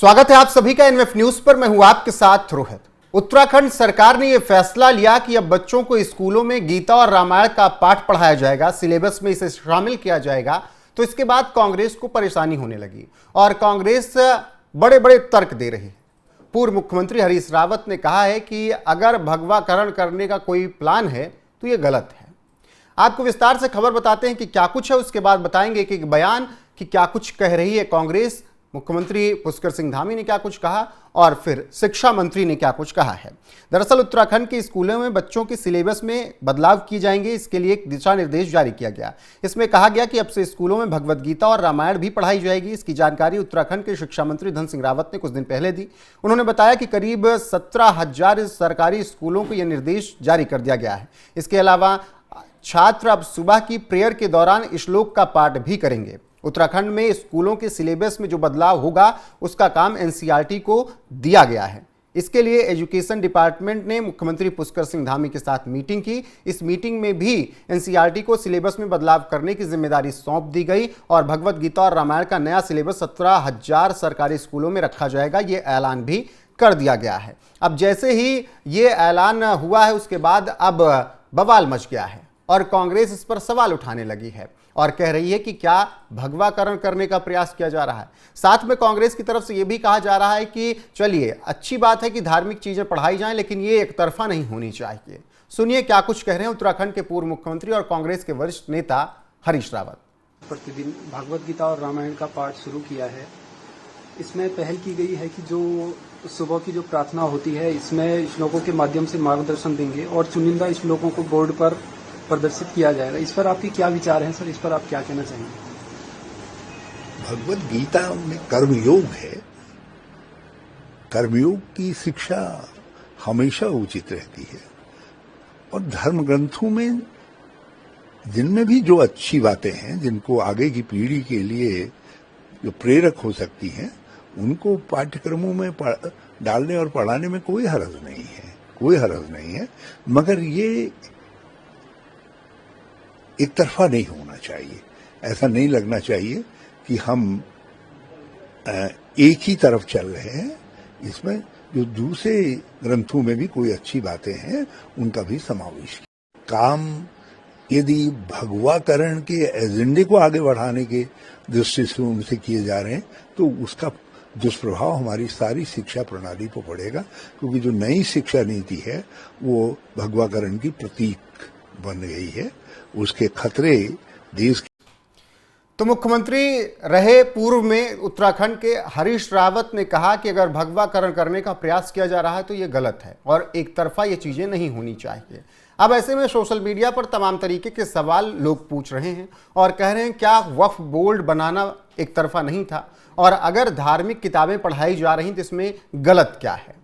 स्वागत है आप सभी का एनएफ न्यूज पर। मैं हूं आपके साथ रोहित। उत्तराखंड सरकार ने यह फैसला लिया कि अब बच्चों को स्कूलों में गीता और रामायण का पाठ पढ़ाया जाएगा, सिलेबस में इसे शामिल किया जाएगा। तो इसके बाद कांग्रेस को परेशानी होने लगी और कांग्रेस बड़े बड़े तर्क दे रही है। पूर्व मुख्यमंत्री हरीश रावत ने कहा है कि अगर भगवाकरण करने का कोई प्लान है तो यह गलत है। आपको विस्तार से खबर बताते हैं कि क्या कुछ है, उसके बाद बताएंगे कि बयान कि क्या कुछ कह रही है कांग्रेस। मुख्यमंत्री पुष्कर सिंह धामी ने क्या कुछ कहा और फिर शिक्षा मंत्री ने क्या कुछ कहा है। दरअसल उत्तराखंड के स्कूलों में बच्चों के सिलेबस में बदलाव किए जाएंगे, इसके लिए एक दिशा निर्देश जारी किया गया। इसमें कहा गया कि अब से स्कूलों में भगवद गीता और रामायण भी पढ़ाई जाएगी। इसकी जानकारी उत्तराखंड के शिक्षा मंत्री धन सिंह रावत ने कुछ दिन पहले दी। उन्होंने बताया कि करीब 17,000 सरकारी स्कूलों को यह निर्देश जारी कर दिया गया है। इसके अलावा छात्र अब सुबह की प्रेयर के दौरान श्लोक का पाठ भी करेंगे। उत्तराखंड में स्कूलों के सिलेबस में जो बदलाव होगा उसका काम एनसीईआरटी को दिया गया है। इसके लिए एजुकेशन डिपार्टमेंट ने मुख्यमंत्री पुष्कर सिंह धामी के साथ मीटिंग की। इस मीटिंग में भी एनसीईआरटी को सिलेबस में बदलाव करने की जिम्मेदारी सौंप दी गई और भगवद गीता और रामायण का नया सिलेबस 17,000 सरकारी स्कूलों में रखा जाएगा, ये ऐलान भी कर दिया गया है। अब जैसे ही ये ऐलान हुआ है उसके बाद अब बवाल मच गया है और कांग्रेस इस पर सवाल उठाने लगी है और कह रही है कि क्या भगवाकरण करने का प्रयास किया जा रहा है। साथ में कांग्रेस की तरफ से यह भी कहा जा रहा है कि चलिए अच्छी बात है कि धार्मिक चीजें पढ़ाई जाएं, लेकिन ये एक तरफा नहीं होनी चाहिए। सुनिए क्या कुछ कह रहे हैं उत्तराखंड के पूर्व मुख्यमंत्री और कांग्रेस के वरिष्ठ नेता हरीश रावत। प्रतिदिन भगवद गीता और रामायण का पाठ शुरू किया है। इसमें पहल की गई है कि जो सुबह की जो प्रार्थना होती है इसमें श्लोकों के माध्यम से मार्गदर्शन देंगे और चुनिंदा श्लोकों को बोर्ड पर प्रदर्शित किया जाएगा। इस पर आपके क्या विचार हैं सर? इस पर आप क्या कहना चाहेंगे? भगवद गीता में कर्मयोग है। कर्मयोग की शिक्षा हमेशा उचित रहती है और धर्म ग्रंथों में जिनमें भी जो अच्छी बातें हैं, जिनको आगे की पीढ़ी के लिए जो प्रेरक हो सकती हैं, उनको पाठ्यक्रमों में डालने और पढ़ाने में कोई हर्ज नहीं है, कोई हर्ज नहीं है। मगर ये एक तरफा नहीं होना चाहिए। ऐसा नहीं लगना चाहिए कि हम एक ही तरफ चल रहे हैं। इसमें जो दूसरे ग्रंथों में भी कोई अच्छी बातें हैं उनका भी समावेश किया। काम यदि भगवाकरण के एजेंडे को आगे बढ़ाने के दृष्टि से उनसे किए जा रहे हैं तो उसका दुष्प्रभाव हमारी सारी शिक्षा प्रणाली पर पड़ेगा, क्योंकि जो नई शिक्षा नीति है वो भगवाकरण की प्रतीक बन गई है। उसके खतरे देश के। तो मुख्यमंत्री रहे पूर्व में उत्तराखंड के हरीश रावत ने कहा कि अगर भगवाकरण करने का प्रयास किया जा रहा है तो ये गलत है और एक तरफा ये चीजें नहीं होनी चाहिए। अब ऐसे में सोशल मीडिया पर तमाम तरीके के सवाल लोग पूछ रहे हैं और कह रहे हैं क्या वक्फ बोर्ड बनाना एक तरफा नहीं था, और अगर धार्मिक किताबें पढ़ाई जा रही तो इसमें गलत क्या है।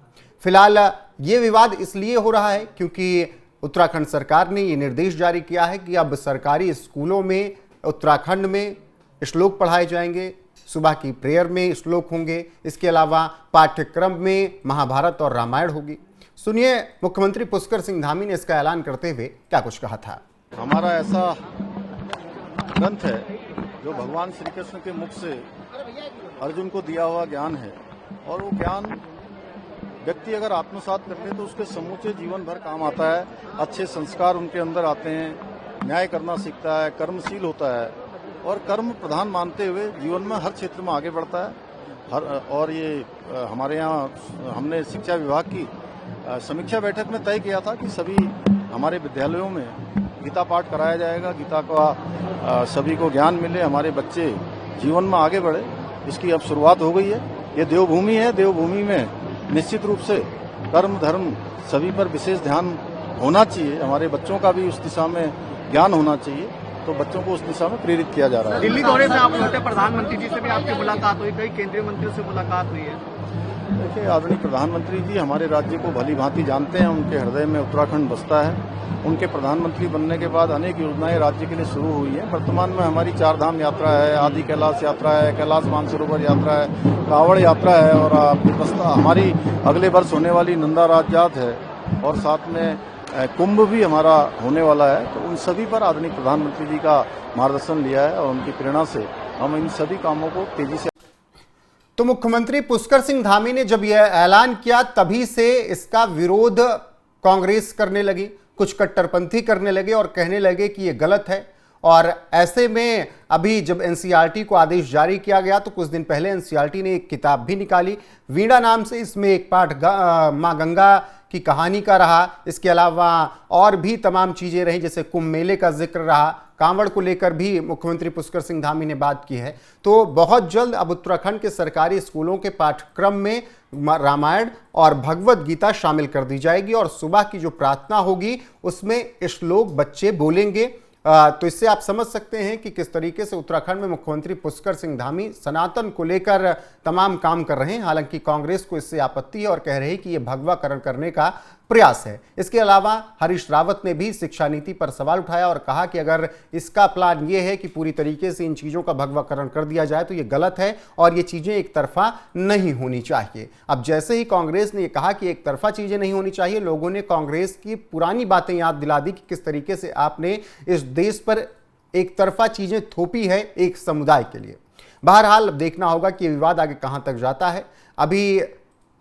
फिलहाल ये विवाद इसलिए हो रहा है क्योंकि उत्तराखंड सरकार ने ये निर्देश जारी किया है कि अब सरकारी स्कूलों में उत्तराखंड में श्लोक पढ़ाए जाएंगे, सुबह की प्रेयर में श्लोक होंगे। इसके अलावा पाठ्यक्रम में महाभारत और रामायण होगी। सुनिए मुख्यमंत्री पुष्कर सिंह धामी ने इसका ऐलान करते हुए क्या कुछ कहा था। हमारा ऐसा ग्रंथ है जो भगवान श्री कृष्ण के मुख से अर्जुन को दिया हुआ ज्ञान है और वो ज्ञान व्यक्ति अगर आत्मसात करते हैं तो उसके समूचे जीवन भर काम आता है। अच्छे संस्कार उनके अंदर आते हैं, न्याय करना सीखता है, कर्मशील होता है और कर्म प्रधान मानते हुए जीवन में हर क्षेत्र में आगे बढ़ता है। और ये हमारे यहाँ हमने शिक्षा विभाग की समीक्षा बैठक में तय किया था कि सभी हमारे विद्यालयों में गीता पाठ कराया जाएगा, गीता का सभी को ज्ञान मिले, हमारे बच्चे जीवन में आगे बढ़े। इसकी अब शुरुआत हो गई है। ये देवभूमि है, देवभूमि में निश्चित रूप से कर्म धर्म सभी पर विशेष ध्यान होना चाहिए। हमारे बच्चों का भी उस दिशा में ज्ञान होना चाहिए, तो बच्चों को उस दिशा में प्रेरित किया जा रहा है। दिल्ली दौरे में आप लोग प्रधानमंत्री जी से भी आपकी मुलाकात हुई, कई केंद्रीय मंत्रियों से मुलाकात हुई है। देखिए, आदरणीय प्रधानमंत्री जी हमारे राज्य को भली भांति जानते हैं। उनके हृदय में उत्तराखंड बसता है। उनके प्रधानमंत्री बनने के बाद अनेक योजनाएं राज्य के लिए शुरू हुई हैं। वर्तमान में हमारी 4 धाम यात्रा है, आदि कैलाश यात्रा है, कैलाश मानसरोवर यात्रा है, कांवड़ यात्रा है और हमारी अगले वर्ष होने वाली नंदा राज यात्रा है और साथ में कुंभ भी हमारा होने वाला है। तो उन सभी पर आदरणीय प्रधानमंत्री जी का मार्गदर्शन लिया है और उनकी प्रेरणा से हम इन सभी कामों को तेजी से तो मुख्यमंत्री पुष्कर सिंह धामी ने जब यह ऐलान किया तभी से इसका विरोध कांग्रेस करने लगी, कुछ कट्टरपंथी करने लगे और कहने लगे कि यह गलत है। और ऐसे में अभी जब एनसीईआरटी को आदेश जारी किया गया तो कुछ दिन पहले एनसीईआरटी ने एक किताब भी निकाली, वीणा नाम से। इसमें एक पाठ मां गंगा की कहानी का रहा, इसके अलावा और भी तमाम चीजें रही, जैसे कुंभ मेले का जिक्र रहा, कांवड़ को लेकर भी मुख्यमंत्री पुष्कर सिंह धामी ने बात की है। तो बहुत जल्द अब उत्तराखंड के सरकारी स्कूलों के पाठ्यक्रम में रामायण और भगवत गीता शामिल कर दी जाएगी और सुबह की जो प्रार्थना होगी उसमें श्लोक बच्चे बोलेंगे। तो इससे आप समझ सकते हैं कि किस तरीके से उत्तराखंड में मुख्यमंत्री पुष्कर सिंह धामी सनातन को लेकर तमाम काम कर रहे हैं। हालांकि कांग्रेस को इससे आपत्ति है और कह रहे हैं कि यह भगवाकरण करने का प्रयास है। इसके अलावा हरीश रावत ने भी शिक्षा नीति पर सवाल उठाया और कहा कि अगर इसका प्लान ये है कि पूरी तरीके से इन चीज़ों का भगवाकरण कर दिया जाए तो ये गलत है और ये चीज़ें एक तरफा नहीं होनी चाहिए। अब जैसे ही कांग्रेस ने ये कहा कि एक तरफा चीज़ें नहीं होनी चाहिए, लोगों ने कांग्रेस की पुरानी बातें याद दिला दी कि किस तरीके से आपने इस देश पर एक तरफा चीज़ें थोपी है एक समुदाय के लिए। बहरहाल अब देखना होगा कि विवाद आगे कहाँ तक जाता है। अभी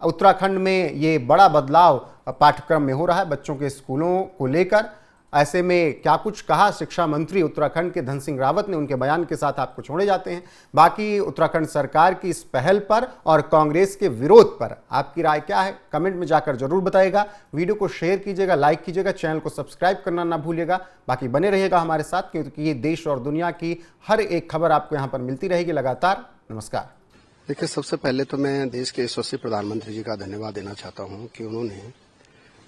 उत्तराखंड में ये बड़ा बदलाव पाठ्यक्रम में हो रहा है बच्चों के स्कूलों को लेकर। ऐसे में क्या कुछ कहा शिक्षा मंत्री उत्तराखंड के धन सिंह रावत ने, उनके बयान के साथ आपको छोड़े जाते हैं। बाकी उत्तराखंड सरकार की इस पहल पर और कांग्रेस के विरोध पर आपकी राय क्या है, कमेंट में जाकर जरूर बताइएगा। वीडियो को शेयर कीजिएगा, लाइक कीजिएगा, चैनल को सब्सक्राइब करना ना भूलिएगा। बाकी बने रहिएगा हमारे साथ, क्योंकि ये देश और दुनिया की हर एक खबर आपको यहाँ पर मिलती रहेगी लगातार। नमस्कार। देखिए, सबसे पहले तो मैं देश के यशस्वी प्रधानमंत्री जी का धन्यवाद देना चाहता हूं कि उन्होंने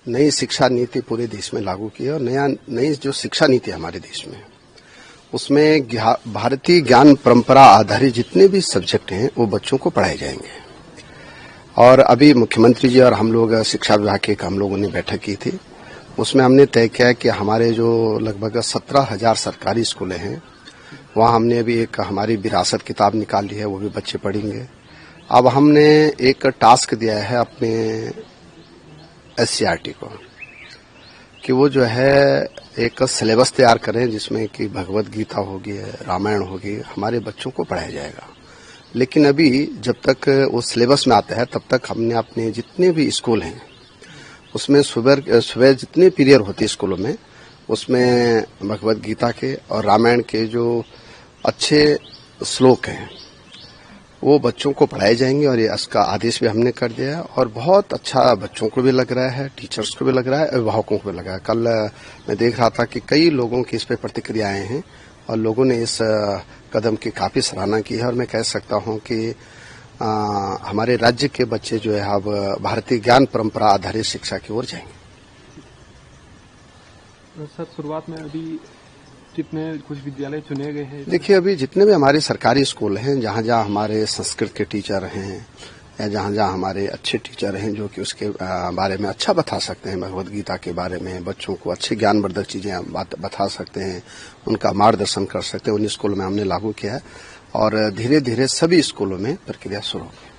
नई शिक्षा नीति पूरे देश में लागू की है और नई जो शिक्षा नीति है हमारे देश में, उसमें भारतीय ज्ञान परंपरा आधारित जितने भी सब्जेक्ट हैं वो बच्चों को पढ़ाए जाएंगे। और अभी मुख्यमंत्री जी और हम लोग शिक्षा विभाग के हम लोगों ने बैठक की थी, उसमें हमने तय किया कि हमारे जो लगभग 17,000 सरकारी स्कूलें हैं वहाँ हमने अभी एक हमारी विरासत किताब निकाल ली है, वो भी बच्चे पढ़ेंगे। अब हमने एक टास्क दिया है अपने एससीईआरटी को कि वो जो है एक सिलेबस तैयार करें जिसमें कि भगवत गीता होगी, रामायण होगी, हमारे बच्चों को पढ़ाया जाएगा। लेकिन अभी जब तक वो सिलेबस में आता है तब तक हमने अपने जितने भी स्कूल हैं उसमें सुबह जितने पीरियड होती है स्कूलों में, उसमें भगवत गीता के और रामायण के जो अच्छे श्लोक हैं वो बच्चों को पढ़ाए जाएंगे। और ये इसका आदेश भी हमने कर दिया है और बहुत अच्छा बच्चों को भी लग रहा है, टीचर्स को भी लग रहा है, अभिभावकों को भी लग रहा है। कल मैं देख रहा था कि कई लोगों की इस पर प्रतिक्रियाएं हैं और लोगों ने इस कदम की काफी सराहना की है। और मैं कह सकता हूं कि हमारे राज्य के बच्चे जो है अब भारतीय ज्ञान परंपरा आधारित शिक्षा की ओर जाएंगे। सर, शुरुआत में अभी कितने कुछ विद्यालय चुने गए हैं? देखिए, अभी जितने भी हमारे सरकारी स्कूल हैं, जहाँ जहाँ हमारे संस्कृत के टीचर हैं या जहाँ जहाँ हमारे अच्छे टीचर हैं जो कि उसके बारे में अच्छा बता सकते हैं, भगवत गीता के बारे में बच्चों को अच्छे ज्ञानवर्धक चीजें बता सकते हैं, उनका मार्गदर्शन कर सकते हैं, उन स्कूलों में हमने लागू किया है और धीरे धीरे सभी स्कूलों में प्रक्रिया शुरू हो गई।